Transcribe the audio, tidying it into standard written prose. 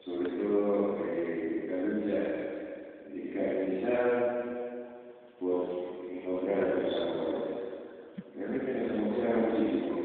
sobre todo la lucha caracterizada por encontrar los sabores. Realmente nos emociona muchísimo